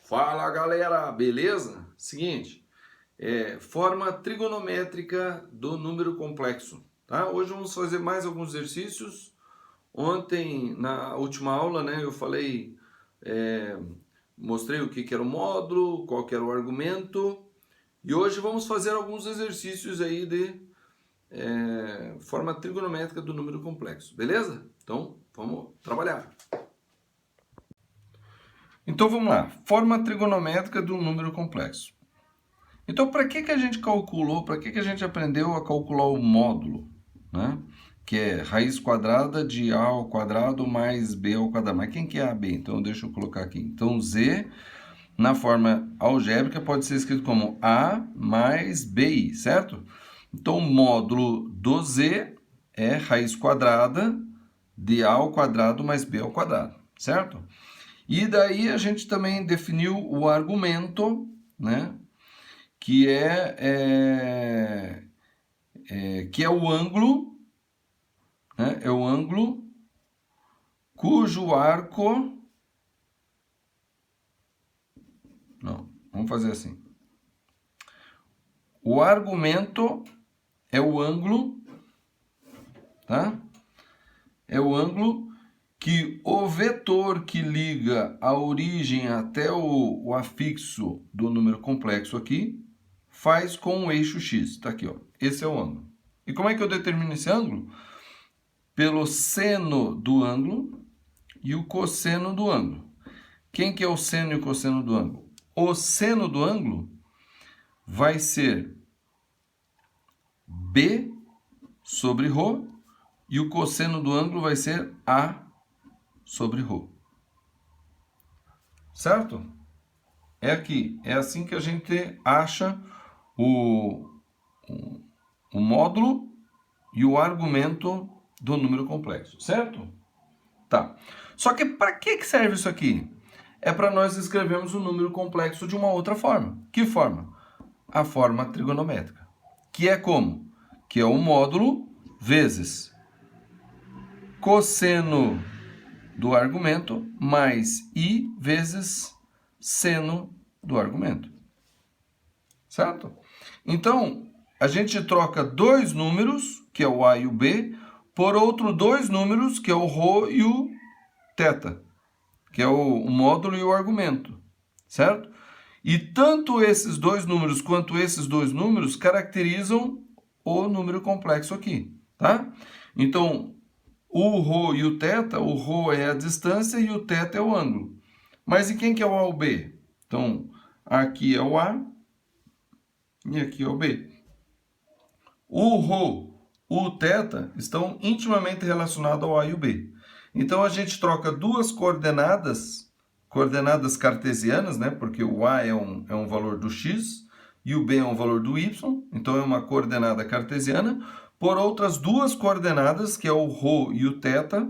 Fala galera, beleza? Seguinte, forma trigonométrica do número complexo, tá? Hoje vamos fazer mais alguns exercícios. Ontem, na última aula, né, eu falei, mostrei o que era o módulo, qual que era o argumento, e hoje vamos fazer alguns exercícios aí de forma trigonométrica do número complexo, beleza? Então, vamos trabalhar. Então vamos lá, forma trigonométrica do número complexo. Então para que a gente calculou, para que a gente aprendeu a calcular o módulo, né? Que é raiz quadrada de a ao quadrado mais b ao quadrado. Mas quem que é AB? Então deixa eu colocar aqui. Então z na forma algébrica pode ser escrito como a mais bi, certo? Então o módulo do z é raiz quadrada de a ao quadrado mais b ao quadrado, certo? E daí a gente também definiu o argumento, né? Que é o ângulo, né? É o ângulo cujo arco... Não, vamos fazer assim. O argumento é o ângulo, tá? É o ângulo que o vetor que liga a origem até o afixo do número complexo aqui faz com o eixo x. Tá aqui, ó. Esse é o ângulo. E como é que eu determino esse ângulo? Pelo seno do ângulo e o cosseno do ângulo. Quem que é o seno e o cosseno do ângulo? O seno do ângulo vai ser b sobre ρ e o cosseno do ângulo vai ser a sobre ρ. Certo? É aqui. É assim que a gente acha o módulo e o argumento do número complexo. Certo? Tá. Só que para que serve isso aqui? É para nós escrevermos o número complexo de uma outra forma. Que forma? A forma trigonométrica. Que é como? Que é o módulo vezes cosseno do argumento mais i vezes seno do argumento. Certo? Então, a gente troca dois números, que é o a e o b, por outros dois números, que é o ρ e o θ, que é o módulo e o argumento. Certo? E tanto esses dois números quanto esses dois números caracterizam o número complexo aqui. Tá? Então, o ρ e o θ, o ρ é a distância e o θ é o ângulo. Mas e quem que é o A e o B? Então, aqui é o A e aqui é o B. O ρ, o θ estão intimamente relacionados ao A e o B. Então, a gente troca duas coordenadas cartesianas, né? Porque o A é um valor do x e o B é um valor do y. Então, é uma coordenada cartesiana por outras duas coordenadas, que é o ρ e o θ,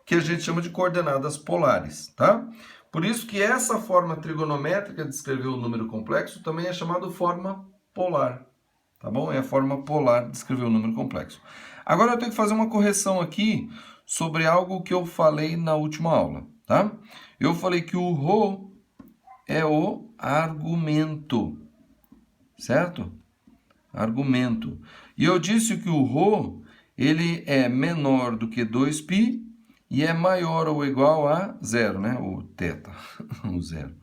que a gente chama de coordenadas polares, tá? Por isso que essa forma trigonométrica de escrever o número complexo também é chamada forma polar, tá bom? É a forma polar de escrever o número complexo. Agora eu tenho que fazer uma correção aqui sobre algo que eu falei na última aula, tá? Eu falei que o ρ é o argumento, certo? Argumento. E eu disse que o ρ, ele é menor do que 2π e é maior ou igual a zero, né? O θ, o zero.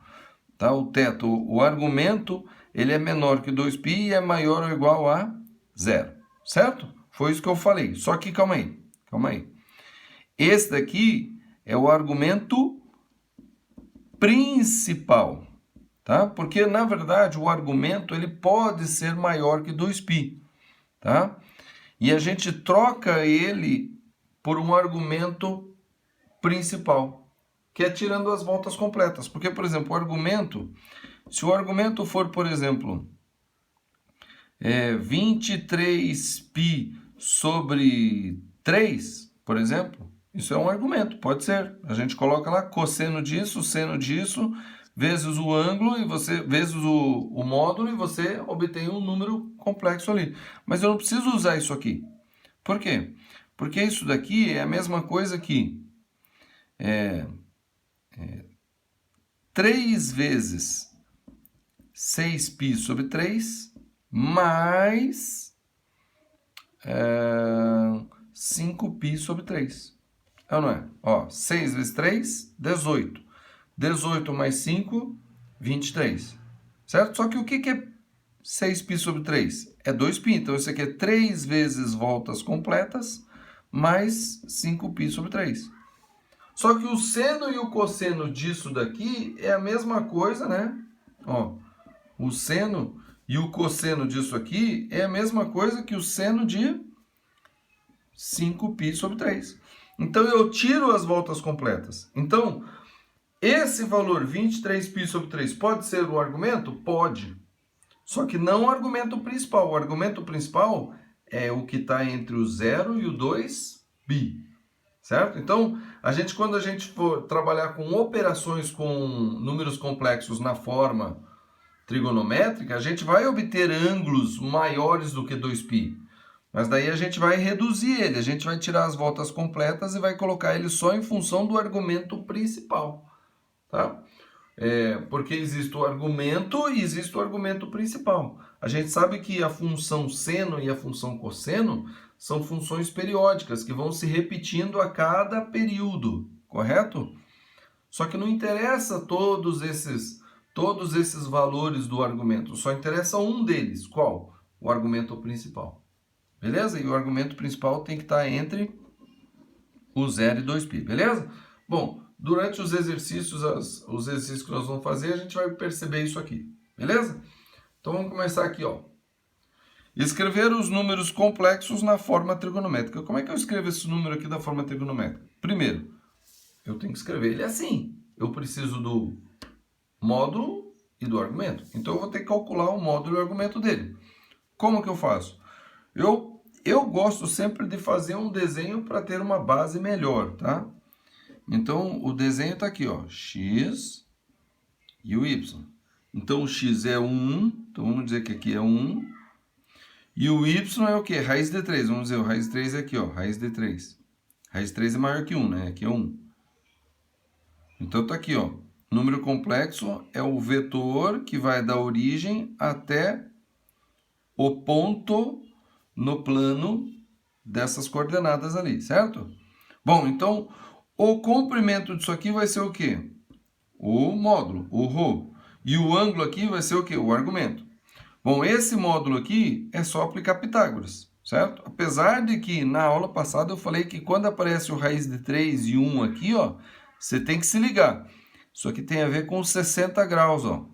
Tá? O θ, o argumento, ele é menor que 2π e é maior ou igual a zero, certo? Foi isso que eu falei. Só que calma aí. Esse daqui é o argumento principal. Tá? Porque, na verdade, o argumento ele pode ser maior que 2π. Tá? E a gente troca ele por um argumento principal, que é tirando as voltas completas. Porque, por exemplo, o argumento, se o argumento for, por exemplo, 23π sobre 3, por exemplo, isso é um argumento, pode ser. A gente coloca lá cosseno disso, seno disso, vezes o ângulo, e você vezes o módulo, e você obtém um número complexo ali. Mas eu não preciso usar isso aqui. Por quê? Porque isso daqui é a mesma coisa que 3 vezes 6π sobre 3 mais 5π sobre 3. É ou não é? Ó, 6 vezes 3, 18. 18 mais 5, 23. Certo? Só que o que é 6π sobre 3? É 2π. Então, isso aqui é 3 vezes voltas completas mais 5π sobre 3. Só que o seno e o cosseno disso daqui é a mesma coisa, né? Ó, o seno e o cosseno disso aqui é a mesma coisa que o seno de 5π sobre 3. Então, eu tiro as voltas completas. Então, esse valor 23π sobre 3 pode ser o argumento? Pode. Só que não o argumento principal. O argumento principal é o que está entre o 0 e o 2π. Certo? Então, quando a gente for trabalhar com operações com números complexos na forma trigonométrica, a gente vai obter ângulos maiores do que 2π. Mas daí a gente vai reduzir ele, a gente vai tirar as voltas completas e vai colocar ele só em função do argumento principal. Tá? Porque existe o argumento e existe o argumento principal. A gente sabe que a função seno e a função cosseno são funções periódicas que vão se repetindo a cada período, correto? Só que não interessa todos esses valores do argumento, só interessa um deles. Qual? O argumento principal. Beleza? E o argumento principal tem que estar entre o 0 e 2π, beleza? Bom, durante os exercícios que nós vamos fazer, a gente vai perceber isso aqui, beleza? Então vamos começar aqui, ó. Escrever os números complexos na forma trigonométrica. Como é que eu escrevo esse número aqui da forma trigonométrica? Primeiro, eu tenho que escrever ele assim. Eu preciso do módulo e do argumento. Então eu vou ter que calcular o módulo e o argumento dele. Como que eu faço? Eu gosto sempre de fazer um desenho para ter uma base melhor, tá? Então, o desenho está aqui, ó, x e o y. Então, o x é 1, então vamos dizer que aqui é 1. E o y é o quê? Raiz de 3. Vamos dizer, o raiz de 3 é aqui, ó, raiz de 3. Raiz de 3 é maior que 1, né? Aqui é 1. Então, tá aqui, ó. Número complexo é o vetor que vai da origem até o ponto no plano dessas coordenadas ali, certo? Bom, então, o comprimento disso aqui vai ser o quê? O módulo, o ρ. E o ângulo aqui vai ser o quê? O argumento. Bom, esse módulo aqui é só aplicar Pitágoras, certo? Apesar de que na aula passada eu falei que quando aparece o raiz de 3 e 1 aqui, ó, você tem que se ligar. Isso aqui tem a ver com 60 graus, ó.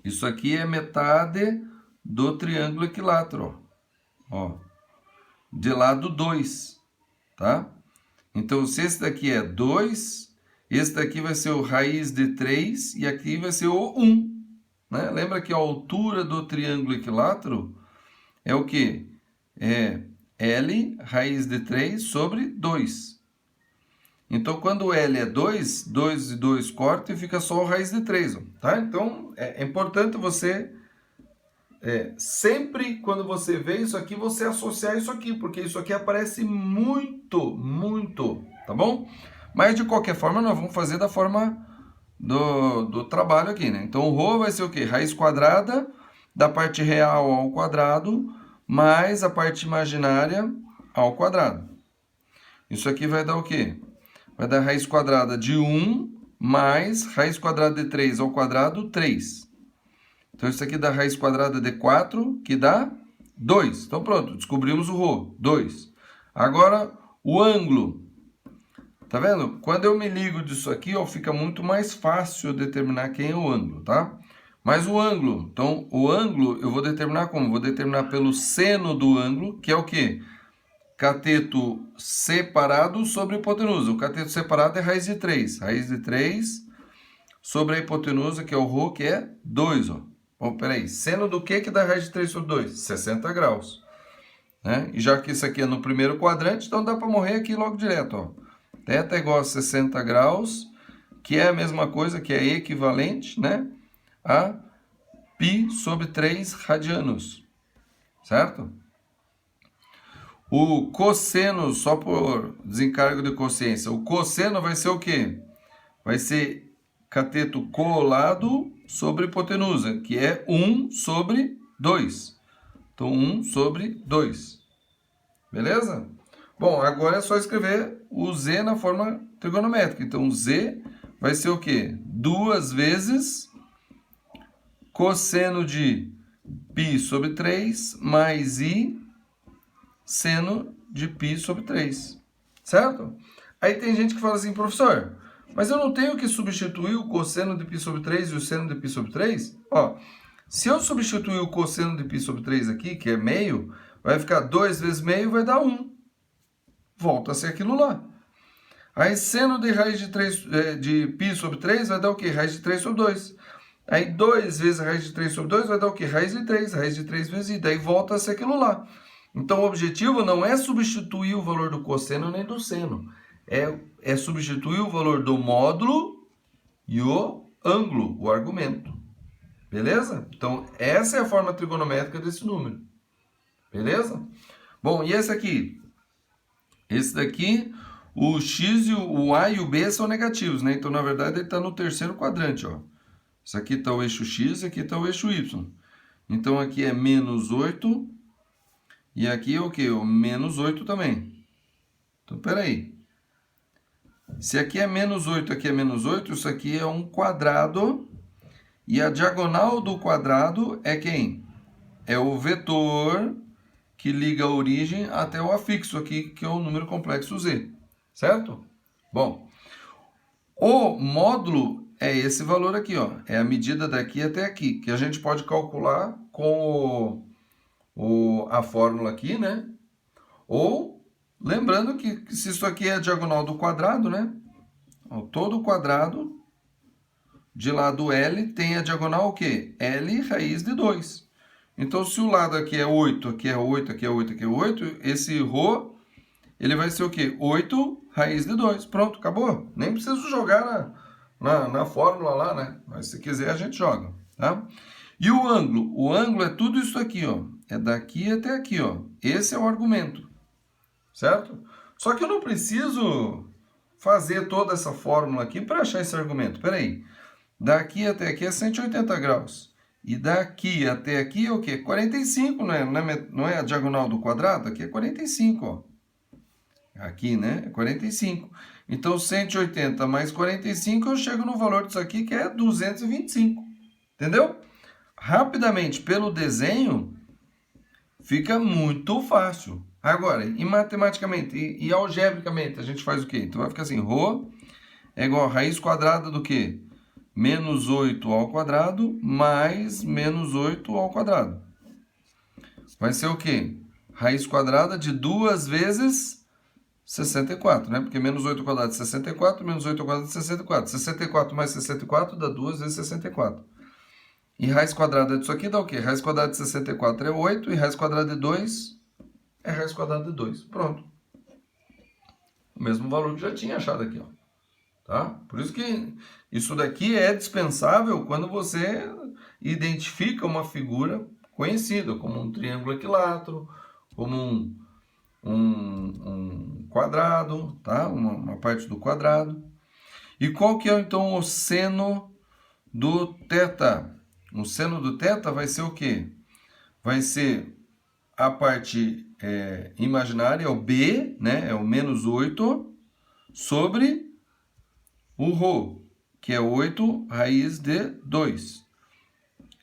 Isso aqui é metade do triângulo equilátero, ó. De lado 2, tá? Então, se esse daqui é 2, esse daqui vai ser o raiz de 3 e aqui vai ser o 1. Né? Lembra que a altura do triângulo equilátero é o quê? É L raiz de 3 sobre 2. Então, quando L é 2, 2 e 2 corta e fica só o raiz de 3. Tá? Então, é importante você, sempre quando você vê isso aqui, você associar isso aqui, porque isso aqui aparece muito, muito, tá bom? Mas, de qualquer forma, nós vamos fazer da forma do trabalho aqui, né? Então, o ρ vai ser o quê? Raiz quadrada da parte real ao quadrado, mais a parte imaginária ao quadrado. Isso aqui vai dar o quê? Vai dar raiz quadrada de 1 mais raiz quadrada de 3 ao quadrado, 3. Então, isso aqui dá raiz quadrada de 4, que dá 2. Então, pronto, descobrimos o ρ, 2. Agora, o ângulo. Tá vendo? Quando eu me ligo disso aqui, ó, fica muito mais fácil eu determinar quem é o ângulo, tá? Mas o ângulo, então, o ângulo eu vou determinar como? Vou determinar pelo seno do ângulo, que é o quê? Cateto separado sobre hipotenusa. O cateto separado é raiz de 3. Raiz de 3 sobre a hipotenusa, que é o ρ, que é 2, ó. Bom, peraí. Seno do que dá raiz de 3 sobre 2? 60 graus. Né? E já que isso aqui é no primeiro quadrante, então dá para morrer aqui logo direto, ó. Θ igual a 60 graus, que é a mesma coisa, que é equivalente, né, a π sobre 3 radianos, certo? O cosseno, só por desencargo de consciência, o cosseno vai ser o quê? Vai ser cateto colado sobre hipotenusa, que é 1 sobre 2. Então, 1 sobre 2. Beleza? Bom, agora é só escrever o z na forma trigonométrica. Então, z vai ser o quê? 2 vezes cosseno de π sobre 3 mais i seno de π sobre 3. Certo? Aí tem gente que fala assim, professor, mas eu não tenho que substituir o cosseno de π sobre 3 e o seno de π sobre 3? Ó, se eu substituir o cosseno de π sobre 3 aqui, que é meio, vai ficar 2 vezes meio, vai dar 1. Volta a ser aquilo lá. Aí seno de raiz de, 3, de π sobre 3 vai dar o quê? Raiz de 3 sobre 2. Aí 2 vezes a raiz de 3 sobre 2 vai dar o quê? Raiz de 3. Raiz de 3 vezes i. Daí volta a ser aquilo lá. Então o objetivo não é substituir o valor do cosseno nem do seno. É substituir o valor do módulo e o ângulo, o argumento. Beleza? Então essa é a forma trigonométrica desse número. Beleza? Bom, e esse aqui? Esse daqui, o x, o a e o b são negativos, né? Então, na verdade, ele está no terceiro quadrante, ó. Isso aqui está o eixo x e aqui está o eixo y. Então, aqui é menos 8 e aqui é o quê? O menos 8 também. Então, peraí. Se aqui é menos 8, aqui é menos 8, isso aqui é um quadrado. E a diagonal do quadrado é quem? É o vetor que liga a origem até o afixo aqui, que é o número complexo z, certo? Bom, o módulo é esse valor aqui, ó, é a medida daqui até aqui, que a gente pode calcular com a fórmula aqui, né? Ou, lembrando que se isso aqui é a diagonal do quadrado, né? Ó, todo o quadrado de lado L tem a diagonal o quê? L raiz de 2. Então, se o lado aqui é 8, aqui é 8, aqui é 8, aqui é 8, esse ρ, ele vai ser o quê? 8 raiz de 2. Pronto, acabou. Nem preciso jogar na fórmula lá, né? Mas se quiser, a gente joga, tá? E o ângulo? O ângulo é tudo isso aqui, ó. É daqui até aqui, ó. Esse é o argumento, certo? Só que eu não preciso fazer toda essa fórmula aqui para achar esse argumento. Espera aí. Daqui até aqui é 180 graus. E daqui até aqui é o quê? 45, não é a diagonal do quadrado? Aqui é 45, ó. Aqui, né? É 45. Então, 180 mais 45, eu chego no valor disso aqui, que é 225. Entendeu? Rapidamente, pelo desenho, fica muito fácil. Agora, e matematicamente, e algebricamente, a gente faz o quê? Então, vai ficar assim, ρ é igual a raiz quadrada do quê? Menos 8 ao quadrado mais menos 8 ao quadrado. Vai ser o quê? Raiz quadrada de 2 vezes 64, né? Porque menos 8 ao quadrado é 64, menos 8 ao quadrado é 64. 64 mais 64 dá 2 vezes 64. E raiz quadrada disso aqui dá o quê? Raiz quadrada de 64 é 8 e raiz quadrada de 2 é raiz quadrada de 2. Pronto. O mesmo valor que já tinha achado aqui, ó. Tá? Por isso que isso daqui é dispensável quando você identifica uma figura conhecida, como um triângulo equilátero, como um quadrado, tá? Uma parte do quadrado. E qual que é então o seno do θ? O seno do θ vai ser o quê? Vai ser a parte imaginária, é o b, né? É o menos 8 sobre o ρ, que é 8 raiz de 2.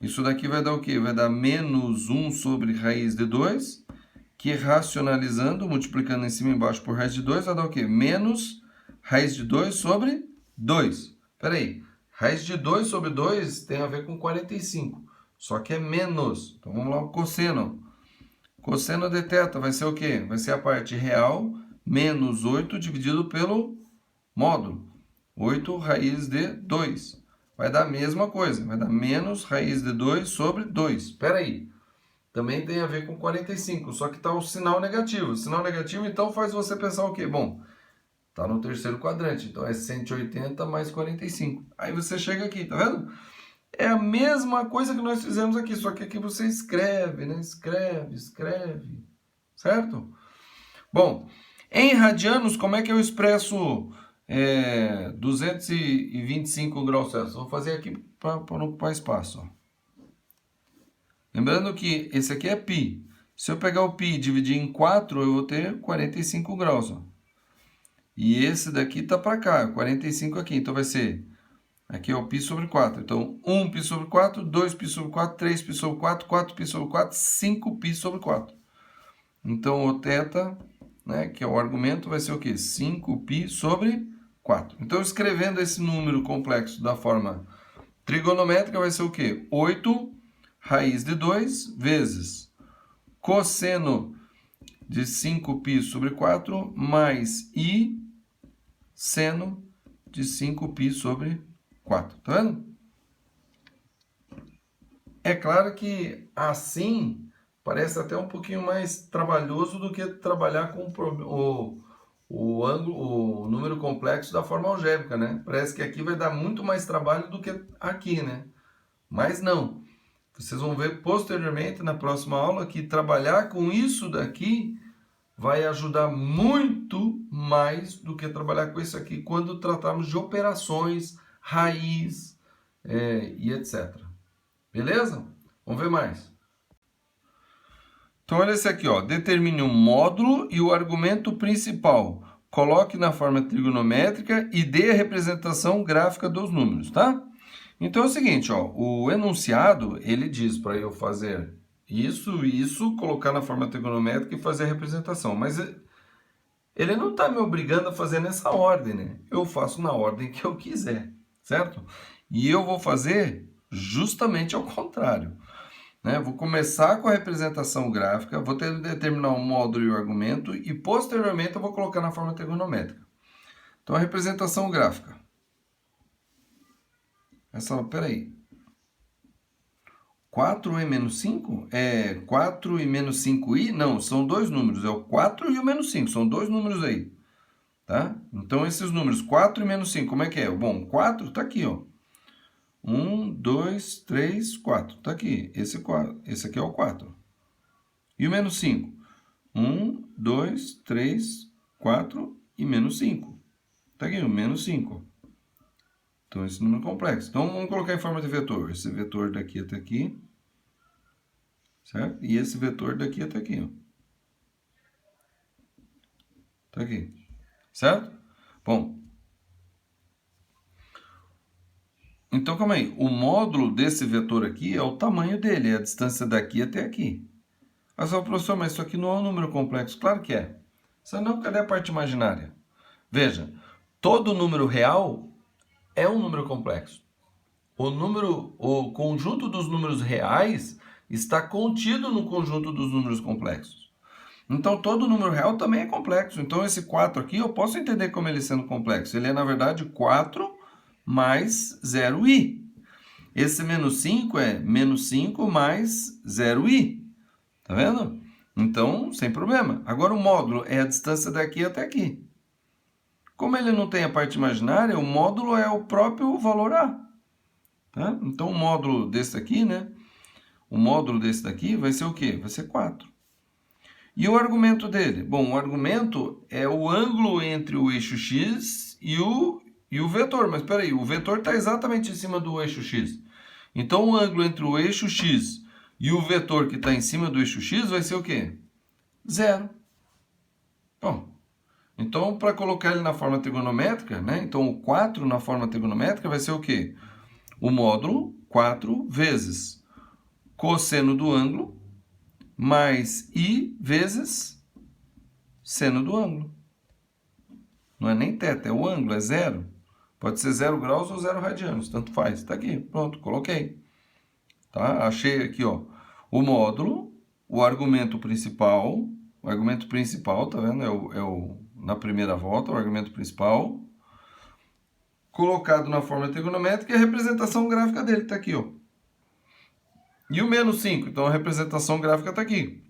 Isso daqui vai dar o quê? Vai dar menos 1 sobre raiz de 2, que racionalizando, multiplicando em cima e embaixo por raiz de 2, vai dar o quê? Menos raiz de 2 sobre 2. Espera aí, raiz de 2 sobre 2 tem a ver com 45, só que é menos. Então vamos lá, o cosseno. Cosseno de θ vai ser o quê? Vai ser a parte real menos 8 dividido pelo módulo. 8 raiz de 2. Vai dar a mesma coisa. Vai dar menos raiz de 2 sobre 2. Espera aí. Também tem a ver com 45. Só que está o sinal negativo. O sinal negativo, então, faz você pensar o quê? Bom, está no terceiro quadrante. Então, é 180 mais 45. Aí você chega aqui, tá vendo? É a mesma coisa que nós fizemos aqui. Só que aqui você escreve, né? Escreve. Certo? Bom, em radianos, como é que eu expresso 225 graus Celsius. Vou fazer aqui para não ocupar espaço. Ó. Lembrando que esse aqui é π. Se eu pegar o π e dividir em 4, eu vou ter 45 graus. Ó. E esse daqui está para cá, 45 aqui. Então vai ser, aqui é o π sobre 4. Então 1π sobre 4, 2π sobre 4, 3π sobre 4, 4π sobre 4, 5π sobre 4. Então o θ, né, que é o argumento, vai ser o quê? 5π sobre 4. Então escrevendo esse número complexo da forma trigonométrica vai ser o quê? 8 raiz de 2 vezes cosseno de 5π sobre 4 mais i seno de 5π sobre 4. Tá vendo? É claro que assim parece até um pouquinho mais trabalhoso do que trabalhar com o ângulo, o número complexo da forma algébrica, né? Parece que aqui vai dar muito mais trabalho do que aqui, né? Mas não. Vocês vão ver posteriormente na próxima aula que trabalhar com isso daqui vai ajudar muito mais do que trabalhar com isso aqui quando tratarmos de operações, raiz e etc. Beleza? Vamos ver mais. Então, olha esse aqui, ó. Determine o módulo e o argumento principal. Coloque na forma trigonométrica e dê a representação gráfica dos números, tá? Então é o seguinte, ó. O enunciado, ele diz para eu fazer isso, colocar na forma trigonométrica e fazer a representação. Mas ele não está me obrigando a fazer nessa ordem, né? Eu faço na ordem que eu quiser, certo? E eu vou fazer justamente ao contrário. Né? Vou começar com a representação gráfica, vou ter que determinar o módulo e o argumento e posteriormente eu vou colocar na forma trigonométrica. Então a representação gráfica. Peraí. 4 e menos 5? É 4 e menos 5i? Não, são dois números. É o 4 e o menos 5. São dois números aí. Tá? Então esses números, 4 e menos 5, como é que é? Bom, 4 está aqui, ó. 1, 2, 3, 4. Está aqui. Esse aqui é o 4. E o menos 5? 1, 2, 3, 4 e menos 5. Está aqui, o menos 5. Então, esse número complexo. Então, vamos colocar em forma de vetor. Esse vetor daqui até aqui. Certo? E esse vetor daqui até aqui. Está aqui. Certo? Bom. Então, calma aí. O módulo desse vetor aqui é o tamanho dele. É a distância daqui até aqui. Mas, professor, mas isso aqui não é um número complexo. Claro que é. Senão, cadê a parte imaginária? Veja. Todo número real é um número complexo. O conjunto dos números reais está contido no conjunto dos números complexos. Então, todo número real também é complexo. Então, esse 4 aqui, eu posso entender como ele sendo complexo. Ele é, na verdade, 4 mais 0i. Esse menos 5 é menos 5 mais 0i. Tá vendo? Então, sem problema. Agora, o módulo é a distância daqui até aqui. Como ele não tem a parte imaginária, o módulo é o próprio valor A. Tá? Então, o módulo desse aqui, né? O módulo desse daqui vai ser o quê? Vai ser 4. E o argumento dele? Bom, o argumento é o ângulo entre o eixo x e o vetor. Mas espera aí, o vetor está exatamente em cima do eixo x. Então, o ângulo entre o eixo x e o vetor que está em cima do eixo x vai ser o quê? 0. Bom, então, para colocar ele na forma trigonométrica, né? Então, o 4 na forma trigonométrica vai ser o quê? O módulo 4 vezes cosseno do ângulo mais i vezes seno do ângulo. Não é nem θ, é o ângulo, é 0. Pode ser 0 graus ou 0 radianos, tanto faz. Está aqui, pronto, coloquei. Tá? Achei aqui, ó, o módulo, o argumento principal. O argumento principal, tá vendo? Na primeira volta, o argumento principal. Colocado na forma trigonométrica e a representação gráfica dele está aqui, ó. E o menos 5, então a representação gráfica está aqui.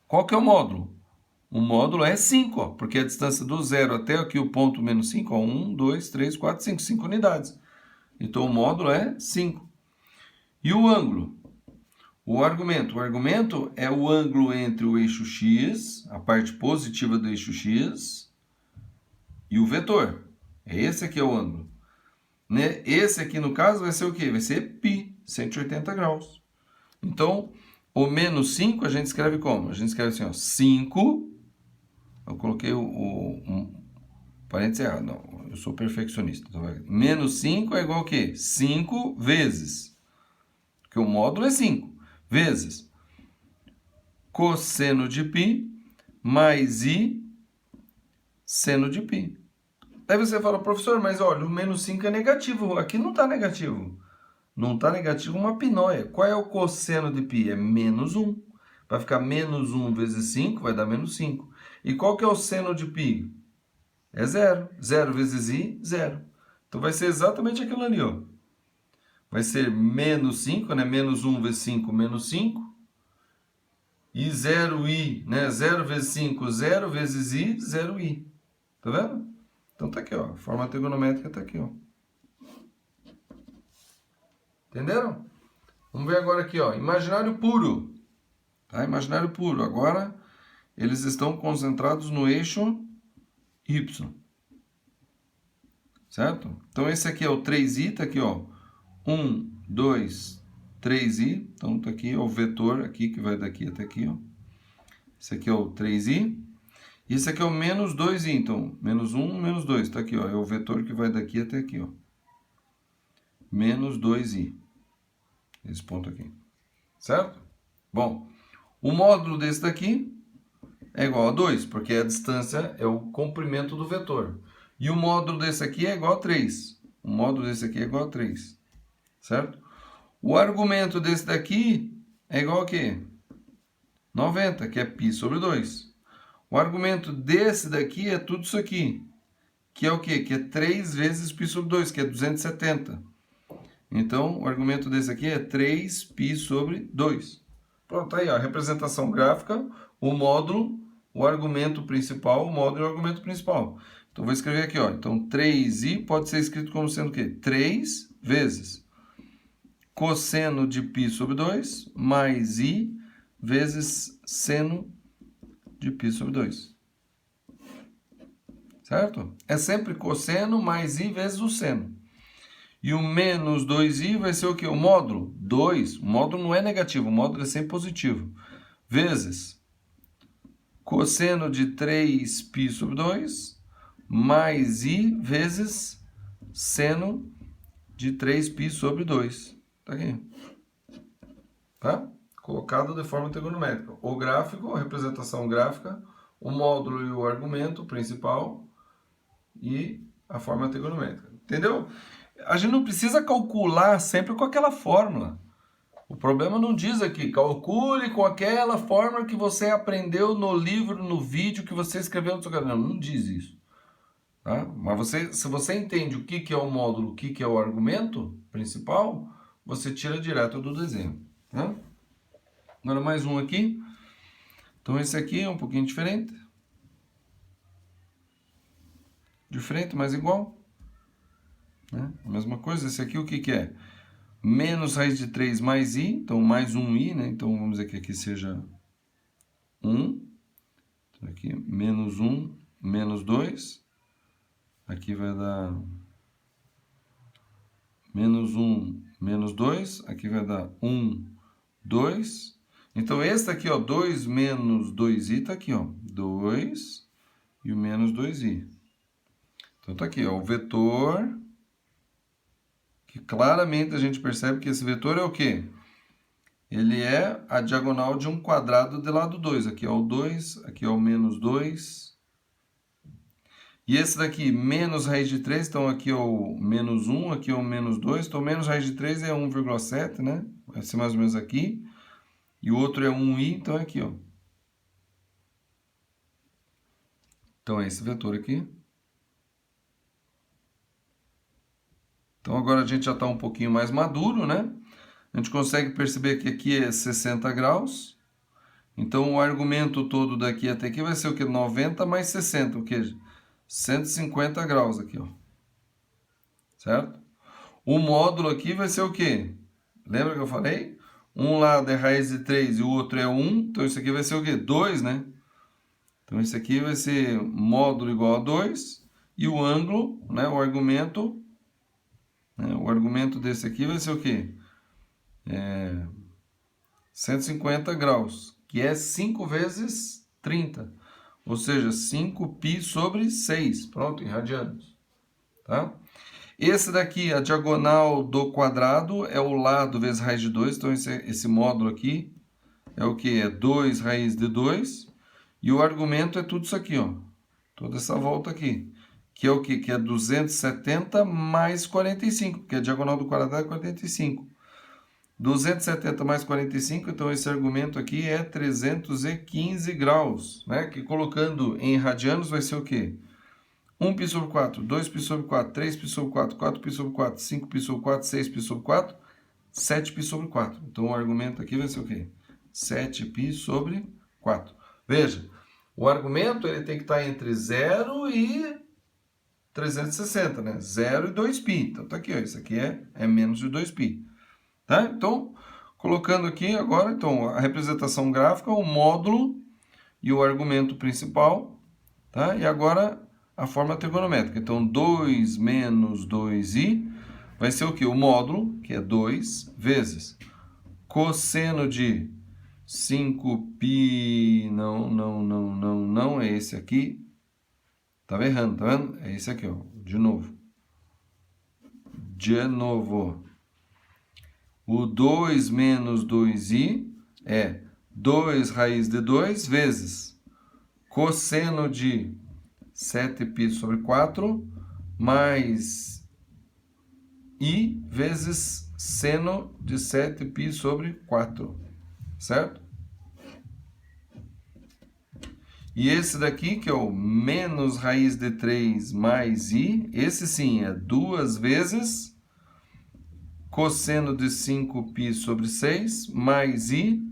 Qual que é o módulo? O módulo é 5, ó, porque a distância do 0 até aqui o ponto menos 5, ó, 1, 2, 3, 4, 5, 5 unidades. Então o módulo é 5. E o ângulo? O argumento é o ângulo entre o eixo x, a parte positiva do eixo x, e o vetor. Esse aqui é o ângulo. Né? Esse aqui, no caso, vai ser o quê? Vai ser π, 180 graus. Então, o menos 5 a gente escreve como? A gente escreve assim, ó, 5. Eu coloquei parênteses errado. Não, eu sou perfeccionista. Então, menos 5 é igual a quê? 5 vezes. Porque o módulo é 5. Vezes cosseno de π mais i seno de π. Aí você fala, professor, mas olha, o menos 5 é negativo. Aqui não está negativo. Não está negativo uma pinóia. Qual é o cosseno de π? É menos 1. Vai ficar menos 1 vezes 5, vai dar menos 5. E qual que é o seno de π? É 0. 0 vezes i, 0. Então vai ser exatamente aquilo ali, ó. Vai ser menos 5, né? Menos 1 vezes 5, menos 5. E 0i, né? 0 vezes 5, 0 vezes i, 0i. Tá vendo? Então tá aqui, ó. A forma trigonométrica tá aqui, ó. Entenderam? Vamos ver agora aqui, ó. Imaginário puro. Tá? Imaginário puro. Agora, eles estão concentrados no eixo Y. Certo? Então, esse aqui é o 3i, tá aqui, ó. 1, 2, 3i. Então, tá aqui, ó, o vetor aqui, que vai daqui até aqui, ó. Esse aqui é o 3i. E esse aqui é o menos 2i. Então, menos 1, menos 2. Tá aqui, ó. É o vetor que vai daqui até aqui, ó. Menos 2i. Esse ponto aqui. Certo? Bom, o módulo desse daqui é igual a 2, porque a distância é o comprimento do vetor. E o módulo desse aqui é igual a 3. O módulo desse aqui é igual a 3. Certo? O argumento desse daqui é igual a quê? 90, que é π sobre 2. O argumento desse daqui é tudo isso aqui. Que é o quê? Que é 3 vezes π sobre 2, que é 270. Então, o argumento desse aqui é 3π sobre 2. Pronto, aí, ó, a representação gráfica, o módulo, o argumento principal, o módulo e o argumento principal. Então, vou escrever aqui, ó. Então, 3i pode ser escrito como sendo o quê? 3 vezes cosseno de π sobre 2 mais i vezes seno de π sobre 2. Certo? É sempre cosseno mais i vezes o seno. E o menos 2i vai ser o quê? O módulo? 2. O módulo não é negativo, o módulo é sempre positivo. Vezes cosseno de 3π sobre 2 mais i vezes seno de 3π sobre 2. Tá aqui. Tá? Colocado de forma trigonométrica. O gráfico, a representação gráfica, o módulo e o argumento principal e a forma trigonométrica. Entendeu? A gente não precisa calcular sempre com aquela fórmula. O problema não diz aqui, calcule com aquela fórmula que você aprendeu no livro, no vídeo que você escreveu no seu canal. Não diz isso. Tá? Mas se você entende o que é o módulo, o que é o argumento principal, você tira direto do desenho. Tá? Agora mais um aqui. Então esse aqui é um pouquinho diferente. Diferente, mas igual. Né? A mesma coisa, esse aqui o que é? Menos raiz de 3 mais i, então mais 1i, né? Então vamos dizer que aqui seja 1. Então aqui menos 1, menos 2. Aqui vai dar menos 1, menos 2. Aqui vai dar 1, 2. Então esse aqui, ó, 2 menos 2i, tá aqui, ó. 2 e o menos 2i. Então tá aqui, ó, o vetor... que claramente a gente percebe que esse vetor é o quê? Ele é a diagonal de um quadrado de lado 2. Aqui é o 2, aqui é o menos 2. E esse daqui, menos raiz de 3, então aqui é o menos 1, aqui é o menos 2. Então, menos raiz de 3 é 1,7, né? Vai ser mais ou menos aqui. E o outro é 1i, então é aqui, ó. Então, é esse vetor aqui. Então, agora a gente já está um pouquinho mais maduro, né? A gente consegue perceber que aqui é 60 graus. Então, o argumento todo daqui até aqui vai ser o quê? 90 mais 60, o quê? 150 graus aqui, ó. Certo? O módulo aqui vai ser o quê? Lembra que eu falei? Um lado é raiz de 3 e o outro é 1. Então, isso aqui vai ser o quê? 2, né? Então, isso aqui vai ser módulo igual a 2. e o ângulo, né, o argumento desse aqui vai ser o quê? 150 graus, que é 5 vezes 30, ou seja, 5π sobre 6, pronto, em radianos, tá? Esse daqui, a diagonal do quadrado, é o lado vezes raiz de 2, então esse módulo aqui é o que? É 2 raiz de 2, e o argumento é tudo isso aqui, ó, toda essa volta aqui, que é o quê? Que é 270 mais 45, porque a diagonal do quadrado é 45. 270 mais 45, então esse argumento aqui é 315 graus, né? Que colocando em radianos vai ser o quê? 1π sobre 4, 2π sobre 4, 3π sobre 4, 4π sobre 4, 5π sobre 4, 6π sobre 4, 7π sobre 4. Então o argumento aqui vai ser o quê? 7π sobre 4. Veja, o argumento ele tem que estar entre 0 e 360, né? 0 e 2π. Então tá aqui, ó, isso aqui é menos de 2π. Tá? Então, colocando aqui agora, então, a representação gráfica, o módulo e o argumento principal, tá? E agora a forma trigonométrica. Então, 2 menos 2i vai ser o quê? O módulo, que é 2, vezes cosseno de 5π, não, é esse aqui. Tava errando, tá vendo? É esse aqui, ó, de novo. O 2 menos 2i é 2 raiz de 2 vezes cosseno de 7π sobre 4 mais i vezes seno de 7π sobre 4, certo? E esse daqui, que é o menos raiz de 3 mais i, esse sim é 2 vezes cosseno de 5π sobre 6 mais i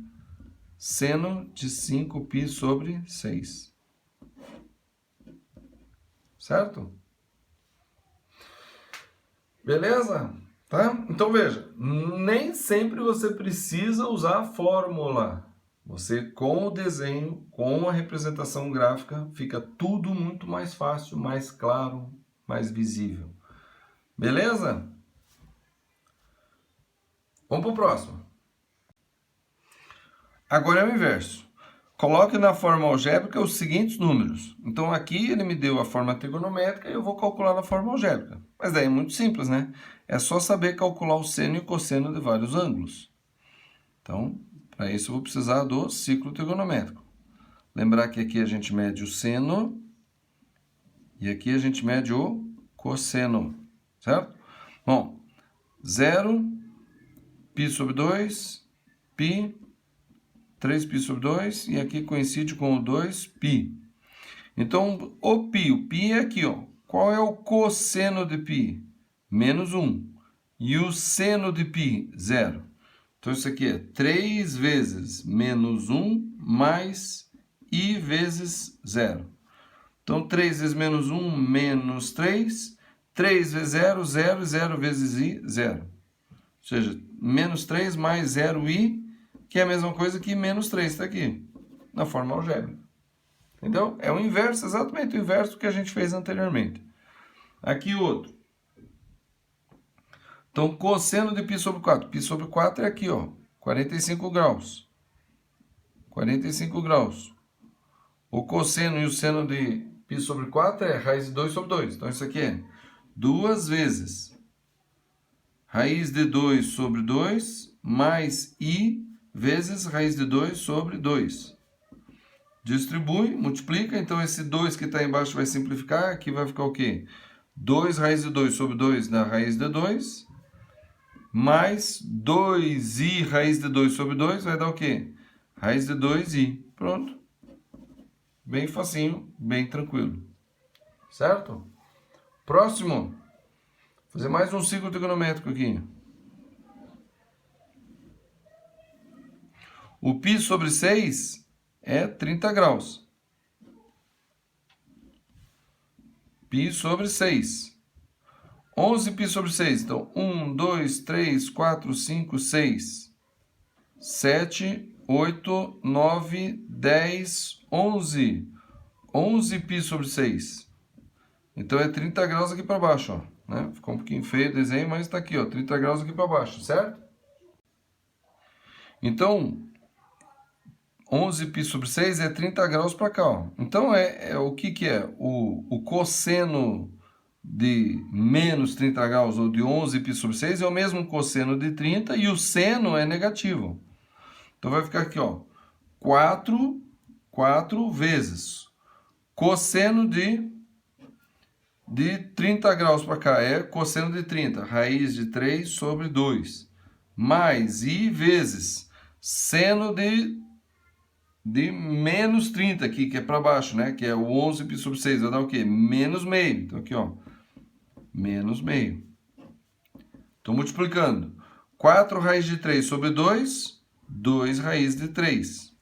seno de 5π sobre 6. Certo? Beleza? Tá? Então veja, nem sempre você precisa usar a fórmula. Você, com o desenho, com a representação gráfica, fica tudo muito mais fácil, mais claro, mais visível. Beleza? Vamos para o próximo. Agora é o inverso. Coloque na forma algébrica os seguintes números. Então aqui ele me deu a forma trigonométrica e eu vou calcular na forma algébrica. Mas daí é muito simples, né? É só saber calcular o seno e o cosseno de vários ângulos. Então, para isso eu vou precisar do ciclo trigonométrico. Lembrar que aqui a gente mede o seno e aqui a gente mede o cosseno, certo? Bom, 0, π sobre 2, π, 3π sobre 2, e aqui coincide com o 2π. Então, o π é aqui, ó. Qual é o cosseno de π? Menos 1. E o seno de π? 0. Então, isso aqui é 3 vezes menos 1 mais i vezes 0. Então, 3 vezes menos 1, menos 3. 3 vezes 0, 0. 0 vezes i, 0. Ou seja, menos 3 mais 0i, que é a mesma coisa que menos 3, está aqui, na forma algébrica. Entendeu? É o inverso, exatamente o inverso do que a gente fez anteriormente. Aqui outro. Então, cosseno de π sobre 4. Π sobre 4 é aqui, ó, 45 graus. 45 graus. O cosseno e o seno de π sobre 4 é raiz de 2 sobre 2. Então, isso aqui é 2 vezes raiz de 2 sobre 2 mais i vezes raiz de 2 sobre 2. Distribui, multiplica, então esse 2 que está embaixo vai simplificar, aqui vai ficar o quê? 2 raiz de 2 sobre 2 na raiz de 2, mais 2i raiz de 2 sobre 2 vai dar o quê? Raiz de 2i. Pronto. Bem facinho, bem tranquilo. Certo? Próximo. Vou fazer mais um ciclo trigonométrico aqui. O π sobre 6 é 30 graus. Π sobre 6. 11π sobre 6. Então, 1, 2, 3, 4, 5, 6, 7, 8, 9, 10, 11. 11π sobre 6. Então é 30 graus aqui para baixo, ó, né? Ficou um pouquinho feio o desenho, mas está aqui, ó, 30 graus aqui para baixo, certo? Então, 11π sobre 6 é 30 graus para cá, ó. Então, o que é? O cosseno de menos 30 graus, ou de 11π sobre 6, é o mesmo cosseno de 30, e o seno é negativo. Então, vai ficar aqui, ó, 4 vezes cosseno de 30 graus para cá, é cosseno de 30, raiz de 3 sobre 2, mais i vezes seno de menos 30 aqui, que é para baixo, né? Que é o 11π sobre 6, vai dar o quê? Menos meio. Então aqui, ó, menos meio. Estou multiplicando. 4 raiz de 3 sobre 2, 2 raiz de 3.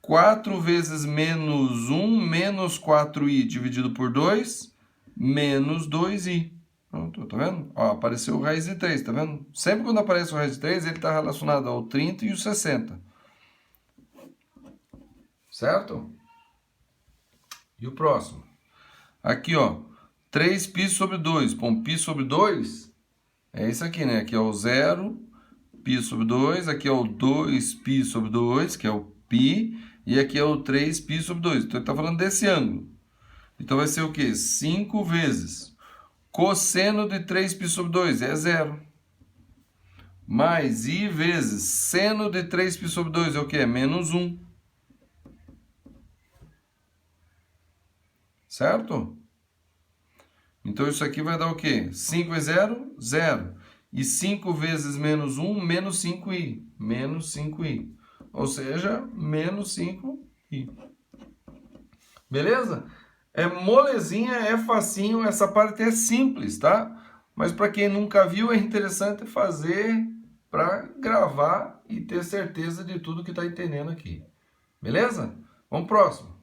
4 vezes menos 1, menos 4i dividido por 2, menos 2i. Pronto, tá vendo? Ó, apareceu o raiz de 3, tá vendo? Sempre quando aparece o raiz de 3, ele está relacionado ao 30 e o 60. Certo? E o próximo? Aqui, ó, 3π sobre 2. Bom, π sobre 2 é isso aqui, né? Aqui é o 0π sobre 2, aqui é o 2π sobre 2, que é o π, e aqui é o 3π sobre 2. Então, ele está falando desse ângulo. Então, vai ser o quê? 5 vezes cosseno de 3π sobre 2 é 0. Mais i vezes seno de 3π sobre 2 é o quê? É menos 1. Certo? Então, isso aqui vai dar o quê? 5 vezes 0, 0. E 5 vezes menos 1, menos 5i. Menos 5i. Ou seja, menos 5i. Beleza? É molezinha, é facinho, essa parte é simples, tá? Mas para quem nunca viu, é interessante fazer para gravar e ter certeza de tudo que está entendendo aqui. Beleza? Vamos pro próximo.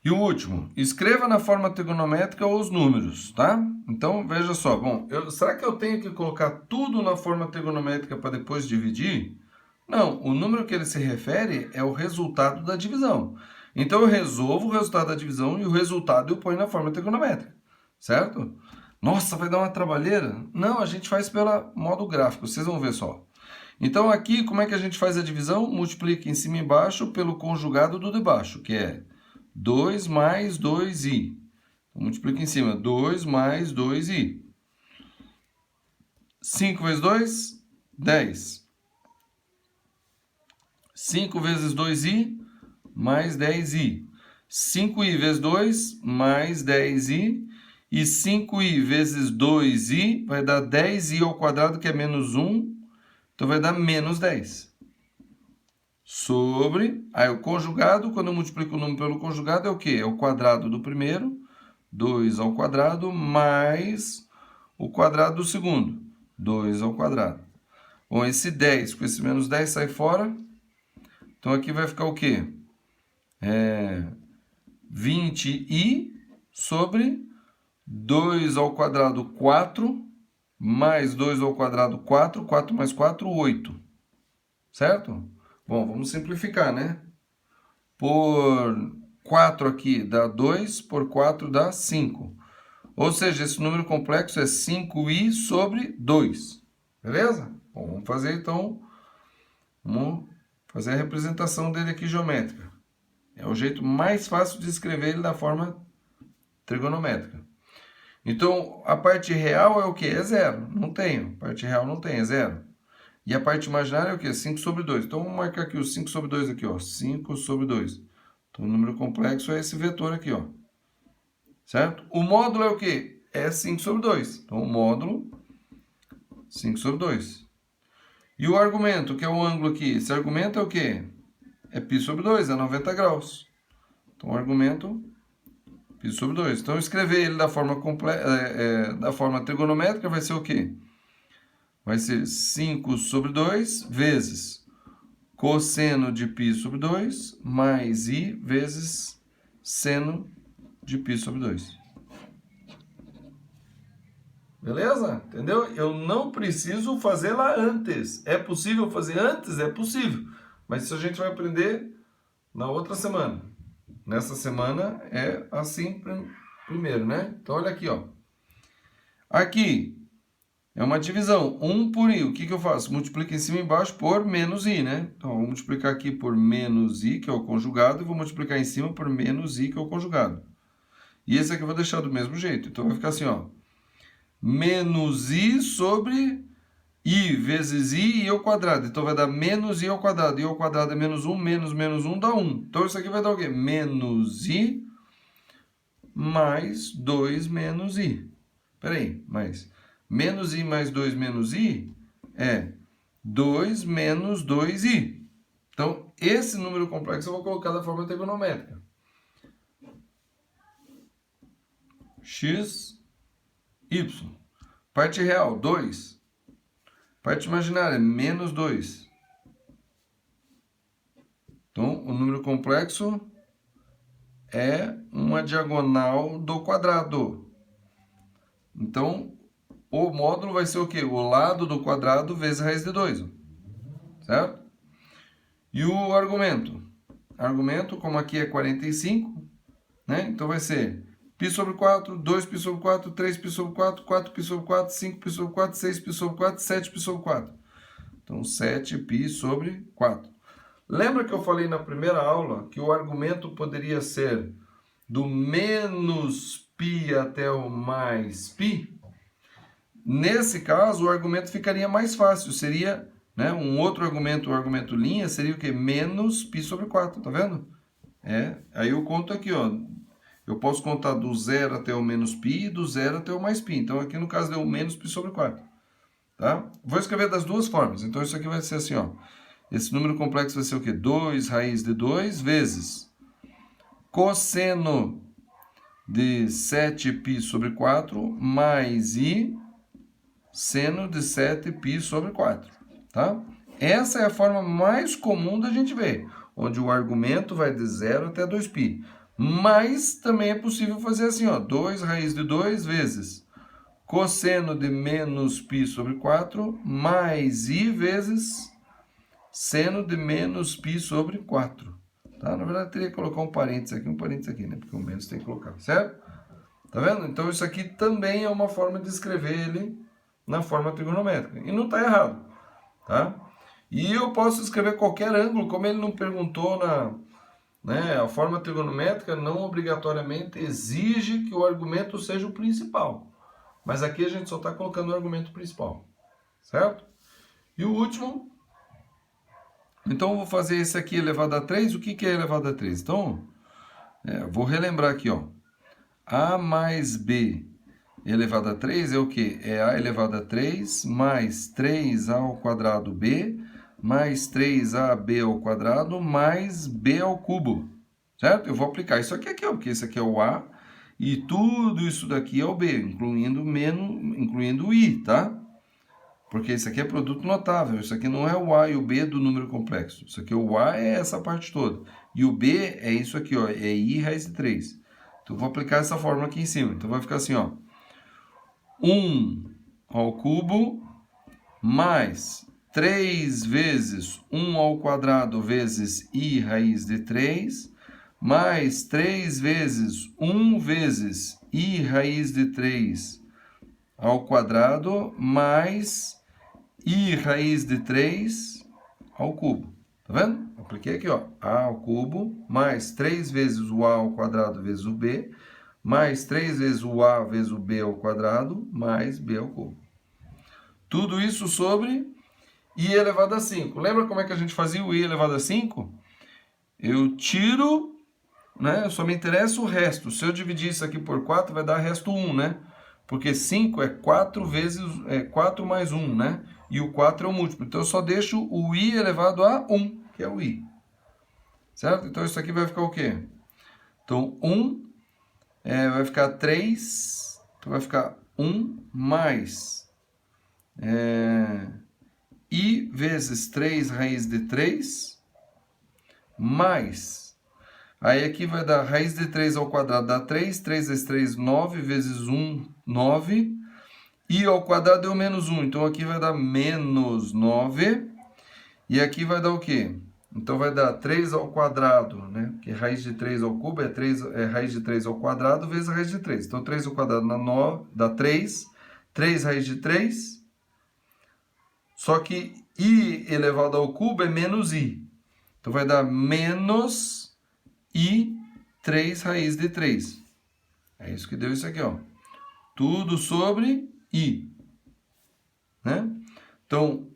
E o último, escreva na forma trigonométrica os números, tá? Então, veja só. Bom, será que eu tenho que colocar tudo na forma trigonométrica para depois dividir? Não, o número que ele se refere é o resultado da divisão. Então, eu resolvo o resultado da divisão e o resultado eu ponho na forma trigonométrica, certo? Nossa, vai dar uma trabalheira? Não, a gente faz pelo modo gráfico, vocês vão ver só. Então, aqui, como é que a gente faz a divisão? Multiplica em cima e embaixo pelo conjugado do de baixo, que é 2 mais 2i. Multiplica em cima. 2 mais 2i. 5 vezes 2, 10. 5 vezes 2i, mais 10i. 5i vezes 2, mais 10i. E 5i vezes 2i vai dar 10i ao quadrado, que é menos 1. Então, vai dar menos 10. Sobre, aí o conjugado, quando eu multiplico o número pelo conjugado, é o quê? É o quadrado do primeiro, 2 ao quadrado, mais o quadrado do segundo, 2 ao quadrado. Bom, esse 10 com esse menos 10 sai fora. Então, aqui vai ficar o quê? 20i sobre 2 ao quadrado, 4, mais 2 ao quadrado, 4, 4 mais 4, 8. Certo? Bom, vamos simplificar, né? Por 4 aqui dá 2, por 4 dá 5. Ou seja, esse número complexo é 5i sobre 2. Beleza? Bom, vamos fazer então, vamos fazer a representação dele aqui geométrica. É o jeito mais fácil de escrever ele da forma trigonométrica. Então, a parte real é o quê? É 0. Não tenho. A parte real não tem, é 0. E a parte imaginária é o quê? 5 sobre 2. Então, vamos marcar aqui o 5 sobre 2 aqui, ó. 5 sobre 2. Então, o número complexo é esse vetor aqui, ó. Certo? O módulo é o quê? É 5 sobre 2. Então, o módulo, 5 sobre 2. E o argumento, que é o ângulo aqui? Esse argumento é o quê? É π sobre 2, é 90 graus. Então, o argumento, π sobre 2. Então, escrever ele da forma, da forma trigonométrica vai ser o quê? Vai ser 5 sobre 2 vezes cosseno de π sobre 2 mais i vezes seno de π sobre 2. Beleza? Entendeu? Eu não preciso fazer lá antes. É possível fazer antes? É possível. Mas isso a gente vai aprender na outra semana. Nessa semana é assim primeiro, né? Então, olha aqui, ó. Aqui é uma divisão, 1 por i. O que eu faço? Multiplico em cima e embaixo por menos i, né? Então, eu vou multiplicar aqui por menos i, que é o conjugado, e vou multiplicar em cima por menos i, que é o conjugado. E esse aqui eu vou deixar do mesmo jeito. Então, vai ficar assim, ó. Menos i sobre i vezes i ao quadrado. Então, vai dar menos i ao quadrado. I ao quadrado é menos 1, menos 1 dá 1. Então, isso aqui vai dar o quê? Menos i mais 2 menos i. Peraí, mas menos i mais 2 menos i é 2 menos 2i. Então, esse número complexo eu vou colocar da forma trigonométrica. X, y. Parte real, 2. Parte imaginária, menos 2. Então, o número complexo é uma diagonal do quadrado. Então, o módulo vai ser o quê? O lado do quadrado vezes a raiz de 2. Certo? E o argumento? Argumento, como aqui é 45, né? Então vai ser π sobre 4, 2π sobre 4, 3π sobre 4, 4π sobre 4, 5π sobre 4, 6π sobre 4, 7π sobre 4. Então, 7π sobre 4. Lembra que eu falei na primeira aula que o argumento poderia ser do menos π até o mais π? Nesse caso, o argumento ficaria mais fácil. Seria, né, um outro argumento, o argumento linha, seria o quê? Menos π sobre 4, tá vendo? Aí eu conto aqui, ó. Eu posso contar do 0 até o menos π e do 0 até o mais π. Então, aqui no caso deu menos π sobre 4. Tá? Vou escrever das duas formas. Então, isso aqui vai ser assim, ó. Esse número complexo vai ser o quê? 2 raiz de 2 vezes cosseno de 7π sobre 4 mais i seno de 7π sobre 4. Tá? Essa é a forma mais comum da gente ver, onde o argumento vai de 0 até 2π. Mas também é possível fazer assim, ó, 2 raiz de 2 vezes cosseno de menos π sobre 4 mais i vezes seno de menos π sobre 4. Tá? Na verdade, eu teria que colocar um parênteses aqui, né? Porque o menos tem que colocar, certo? Tá vendo? Então, isso aqui também é uma forma de escrever ele na forma trigonométrica. E não está errado, tá? E eu posso escrever qualquer ângulo, como ele não perguntou né, a forma trigonométrica não obrigatoriamente exige que o argumento seja o principal. Mas aqui a gente só está colocando o argumento principal, certo? E o último, então eu vou fazer esse aqui elevado a 3. O que é elevado a 3? Então, vou relembrar aqui, ó. A mais B elevado a 3 é o quê? É A elevado a 3 mais 3A ao quadrado B mais 3AB ao quadrado mais B ao cubo. Certo? Eu vou aplicar isso aqui, porque esse aqui é o A e tudo isso daqui é o B, incluindo o I, tá? Porque isso aqui é produto notável. Isso aqui não é o A e o B do número complexo. Isso aqui, o A é essa parte toda. E o B é isso aqui, ó, é I raiz de 3. Então, eu vou aplicar essa fórmula aqui em cima. Então, vai ficar assim, ó. 1 ao cubo mais 3 vezes 1 ao quadrado vezes i raiz de 3 mais 3 vezes 1 vezes i raiz de 3 ao quadrado mais i raiz de 3 ao cubo. Tá vendo? Apliquei aqui, ó. A ao cubo mais 3 vezes o a ao quadrado vezes o b mais 3 vezes o a vezes o b ao quadrado, mais b ao cubo. Tudo isso sobre i elevado a 5. Lembra como é que a gente fazia o i elevado a 5? Eu tiro, né? Só me interessa o resto. Se eu dividir isso aqui por 4, vai dar resto 1, né? Porque 5 é 4 vezes 4 mais 1, né? E o 4 é o múltiplo. Então, eu só deixo o i elevado a 1, que é o i. Certo? Então, isso aqui vai ficar o quê? Então, 1 vai ficar 3, então vai ficar 1 mais i vezes 3 raiz de 3, mais, aí aqui vai dar raiz de 3 ao quadrado, dá 3, 3 vezes 3, 9, vezes 1, 9, i ao quadrado deu menos 1, então aqui vai dar menos 9, e aqui vai dar o quê? Então vai dar 3 ao quadrado, né? Que raiz de 3 ao cubo é raiz de 3 ao quadrado vezes a raiz de 3. Então 3 ao quadrado dá 3. 3 raiz de 3. Só que i elevado ao cubo é menos i. Então vai dar menos i 3 raiz de 3. É isso que deu isso aqui, ó. Tudo sobre i. Né? Então,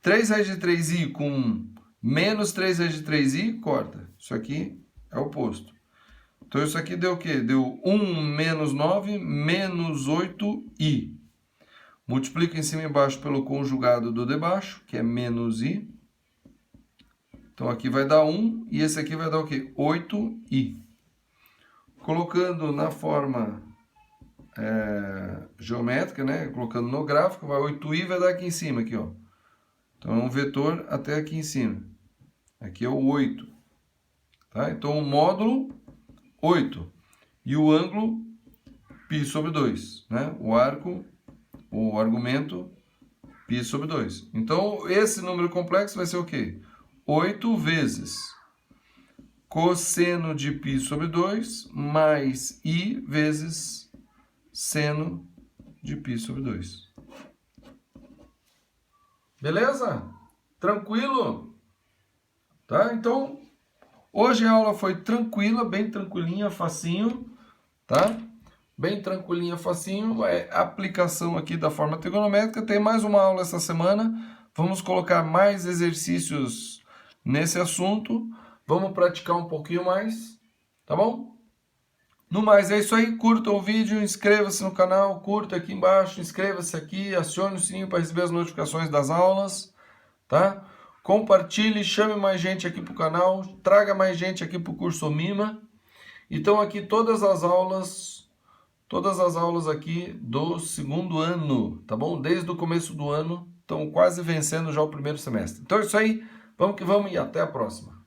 3 raiz de 3i com menos 3 raiz de 3i, corta. Isso aqui é o oposto. Então, isso aqui deu o quê? Deu 1 menos 9 menos 8i. Multiplica em cima e embaixo pelo conjugado do de baixo, que é menos i. Então, aqui vai dar 1 e esse aqui vai dar o quê? 8i. Colocando na forma geométrica, né? Colocando no gráfico, vai 8i vai dar aqui em cima, aqui, ó. Então, é um vetor até aqui em cima. Aqui é o 8. Tá? Então, o módulo, 8. E o ângulo, π sobre 2. Né? O arco, o argumento, π sobre 2. Então, esse número complexo vai ser o quê? 8 vezes cosseno de π sobre 2 mais i vezes seno de π sobre 2. Beleza? Tranquilo? Tá? Então, hoje a aula foi tranquila, bem tranquilinha, facinho, tá? Bem tranquilinha, facinho. É aplicação aqui da forma trigonométrica. Tem mais uma aula essa semana. Vamos colocar mais exercícios nesse assunto. Vamos praticar um pouquinho mais, tá bom? No mais, é isso aí. Curta o vídeo, inscreva-se no canal, curta aqui embaixo, inscreva-se aqui, acione o sininho para receber as notificações das aulas, tá? Compartilhe, chame mais gente aqui para o canal, traga mais gente aqui para o curso Mima. Então aqui todas as aulas aqui do segundo ano, tá bom? Desde o começo do ano, estão quase vencendo já o primeiro semestre. Então é isso aí, vamos que vamos e até a próxima.